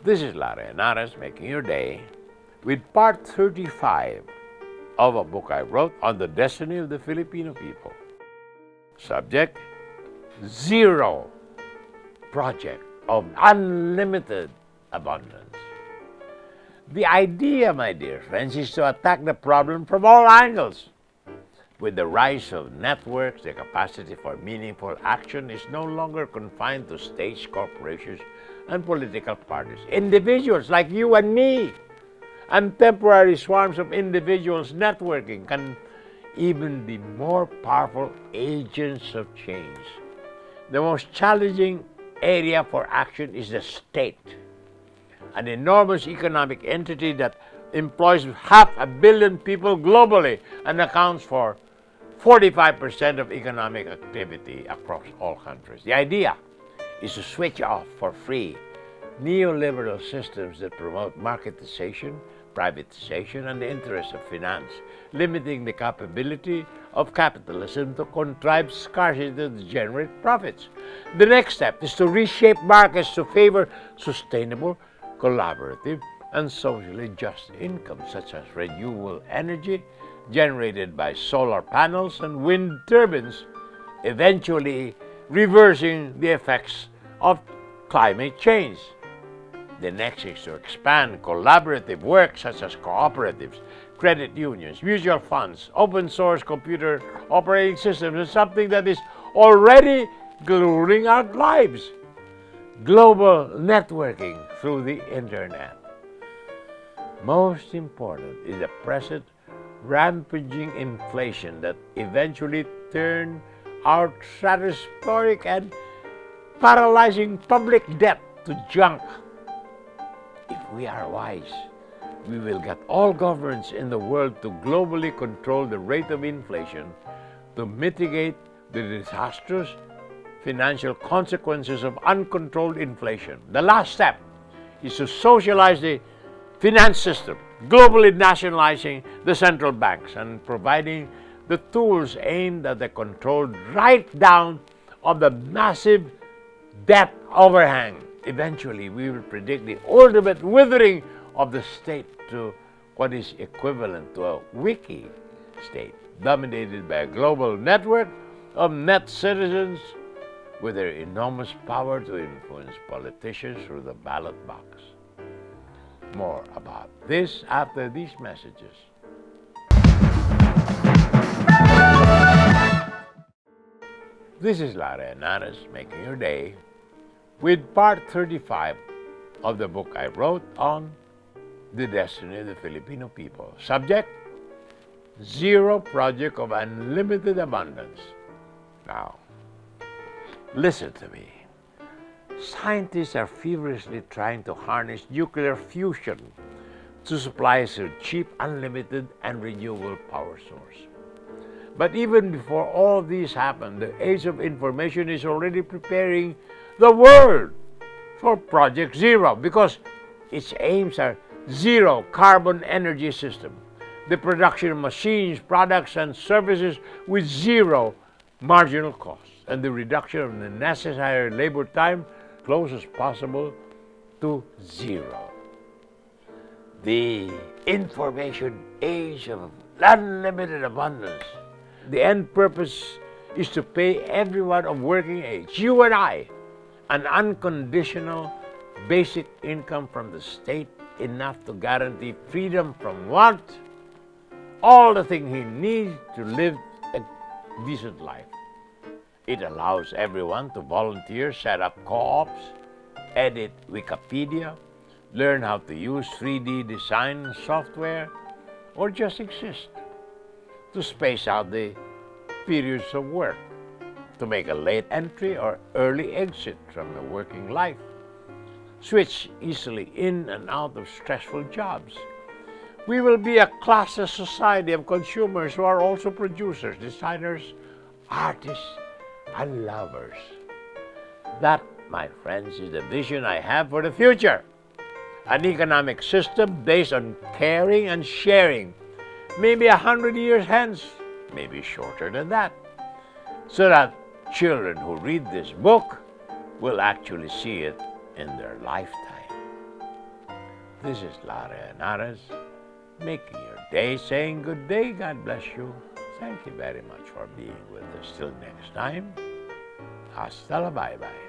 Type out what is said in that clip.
This is Henares making your day with part 35 of a book I wrote on the destiny of the Filipino people. Subject: Zero Project of Unlimited Abundance. The idea, my dear friends, is to attack the problem from all angles. With the rise of networks, the capacity for meaningful action is no longer confined to states, corporations, and political parties. Individuals like you and me, and temporary swarms of individuals networking can even be more powerful agents of change. The most challenging area for action is the state, an enormous economic entity that employs 500 million people globally and accounts for 45% of economic activity across all countries. The idea is to switch off for free neoliberal systems that promote marketization, privatization, and the interests of finance, limiting the capability of capitalism to contrive scarcity to generate profits. The next step is to reshape markets to favor sustainable, collaborative, and socially just income, such as renewable energy generated by solar panels and wind turbines, eventually reversing the effects of climate change. The next is to expand collaborative work such as cooperatives, credit unions, mutual funds, open source computer operating systems, and something that is already ruling our lives: global networking through the internet. Most important is the present rampaging inflation that eventually turned our stratospheric and paralyzing public debt to junk. If we are wise, we will get all governments in the world to globally control the rate of inflation to mitigate the disastrous financial consequences of uncontrolled inflation. The last step is to socialize the finance system, globally nationalizing the central banks and providing the tools aimed at the controlled write-down of the massive debt overhang. Eventually, we will predict the ultimate withering of the state to what is equivalent to a wiki state, dominated by a global network of net citizens with their enormous power to influence politicians through the ballot box. More about this after these messages. This is Henares making your day with part 35 of the book I wrote on the destiny of the Filipino people. Subject: Zero Project of Unlimited Abundance. Now, listen to me. Scientists are feverishly trying to harness nuclear fusion to supply us a cheap, unlimited, and renewable power source. But even before all these happen, the age of information is already preparing the world for Project Zero, because its aims are zero carbon energy system, the production of machines, products, and services with zero marginal costs, and the reduction of the necessary labor time close as possible to zero. The information age of unlimited abundance. The end purpose is to pay everyone of working age, you and I, an unconditional basic income from the state, enough to guarantee freedom from want, all the things he needs to live a decent life. It allows everyone to volunteer, set up co-ops, edit Wikipedia, learn how to use 3D design software, or just exist, to space out the periods of work, to make a late entry or early exit from the working life, switch easily in and out of stressful jobs. We will be a classless society of consumers who are also producers, designers, artists, and lovers. That, my friends, is the vision I have for the future. An economic system based on caring and sharing, maybe 100 years hence, maybe shorter than that, so that children who read this book will actually see it in their lifetime. This is Larry Henares, making your day, saying good day, God bless you. Thank you very much for being with us. Till next time, hasta la bye-bye.